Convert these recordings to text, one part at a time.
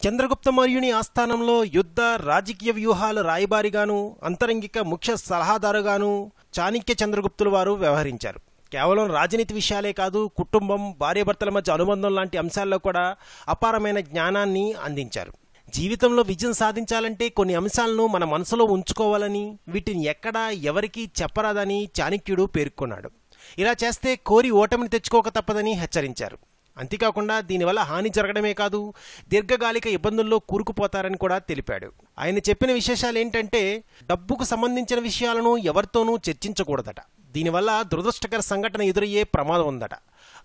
చంద్రగుప్త మౌర్యుని ఆస్థానంలో యుద్ధ రాజకీయ వ్యూహాల రాయబారిగాను అంతరంగిక ముఖ్య సలహాదారుగాను చాణక్య చంద్రగుప్తుల వారు వ్యవహరించారు. కేవలం రాజనీతి విషయాలే కాదు, కుటుంబం, భార్యాభర్తల మధ్య అనుబంధం లాంటి అంశాల్లో కూడా అపారమైన జ్ఞానాన్ని అందించారు. జీవితంలో విజయం సాధించాలంటే కొన్ని అంశాలను మన మనసులో ఉంచుకోవాలని, వీటిని ఎక్కడా ఎవరికీ చెప్పరాదని చాణక్యుడు పేర్కొన్నాడు. ఇలా చేస్తే కోరి ఓటమిని తెచ్చుకోక తప్పదని హెచ్చరించారు. అంతేకాకుండా దీనివల్ల హాని జరగడమే కాదు, దీర్ఘకాలిక ఇబ్బందుల్లో కూరుకుపోతారని కూడా తెలిపాడు. ఆయన చెప్పిన విశేషాలు ఏంటంటే, డబ్బుకు సంబంధించిన విషయాలను ఎవరితోనూ చర్చించకూడదట. దీనివల్ల దురదృష్టకర సంఘటన ఎదురయ్యే ప్రమాదం ఉందట.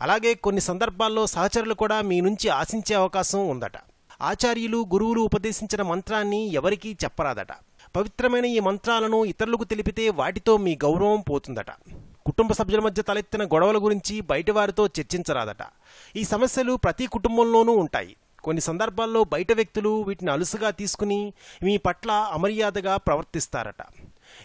అలాగే కొన్ని సందర్భాల్లో సహచరులు కూడా మీ నుంచి ఆశించే అవకాశం ఉందట. ఆచార్యులు, గురువులు ఉపదేశించిన మంత్రాన్ని ఎవరికీ చెప్పరాదట. పవిత్రమైన ఈ మంత్రాలను ఇతరులకు తెలిపితే వాటితో మీ గౌరవం పోతుందట. కుటుంబ సభ్యుల మధ్య తలెత్తిన గొడవల గురించి బయటవారితో చర్చించరాదట. ఈ సమస్యలు ప్రతి కుటుంబంలోనూ ఉంటాయి. కొన్ని సందర్భాల్లో బయట వ్యక్తులు వీటిని అలుసుగా తీసుకుని మీ పట్ల అమర్యాదగా ప్రవర్తిస్తారట.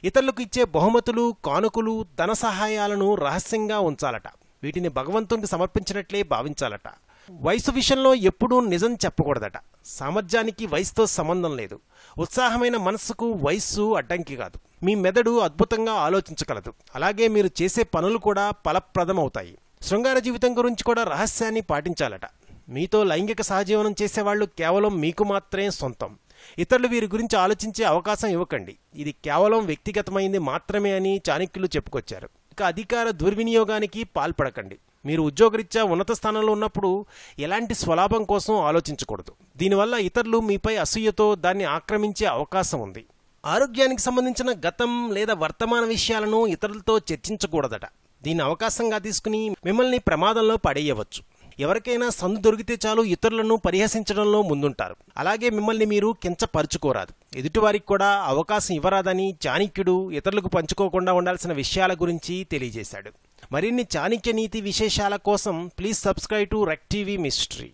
ఇతరులకు ఇచ్చే బహుమతులు, కానుకలు, ధన సహాయాలను రహస్యంగా ఉంచాలట. వీటిని భగవంతునికి సమర్పించినట్లే భావించాలట. వయసు విషయంలో ఎప్పుడూ నిజం చెప్పకూడదట. సామర్థ్యానికి వయసుతో సంబంధం లేదు. ఉత్సాహమైన మనస్సుకు వయస్సు అడ్డంకి కాదు. మీ మెదడు అద్భుతంగా ఆలోచించగలదు. అలాగే మీరు చేసే పనులు కూడా ఫలప్రదమవుతాయి. శృంగార జీవితం గురించి కూడా రహస్యాన్ని పాటించాలట. మీతో లైంగిక సహజీవనం చేసేవాళ్లు కేవలం మీకు మాత్రమే సొంతం. ఇతరులు వీరి గురించి ఆలోచించే అవకాశం ఇవ్వకండి. ఇది కేవలం వ్యక్తిగతమైంది మాత్రమే అని చాణక్యులు చెప్పుకొచ్చారు. ఇక అధికార దుర్వినియోగానికి పాల్పడకండి. మీరు ఉద్యోగరీత్యా ఉన్నత స్థానంలో ఉన్నప్పుడు ఎలాంటి స్వలాభం కోసం ఆలోచించకూడదు. దీనివల్ల ఇతరులు మీపై అసూయతో దాన్ని ఆక్రమించే అవకాశం ఉంది. ఆరోగ్యానికి సంబంధించిన గతం లేదా వర్తమాన విషయాలను ఇతరులతో చర్చించకూడదట. దీన్ని అవకాశంగా తీసుకుని మిమ్మల్ని ప్రమాదంలో పడేయవచ్చు. ఎవరికైనా సందు దొరికితే చాలు ఇతరులను పరిహసించడంలో ముందుంటారు. అలాగే మిమ్మల్ని మీరు కించపరుచుకోరాదు. ఎదుటివారికి కూడా అవకాశం ఇవ్వరాదని చాణక్యుడు ఇతరులకు పంచుకోకుండా ఉండాల్సిన విషయాల గురించి తెలియజేశాడు. మరిన్ని చాణక్య నీతి విశేషాల కోసం ప్లీజ్ సబ్స్క్రైబ్ టు రెక్ టీవీ మిస్టరీ.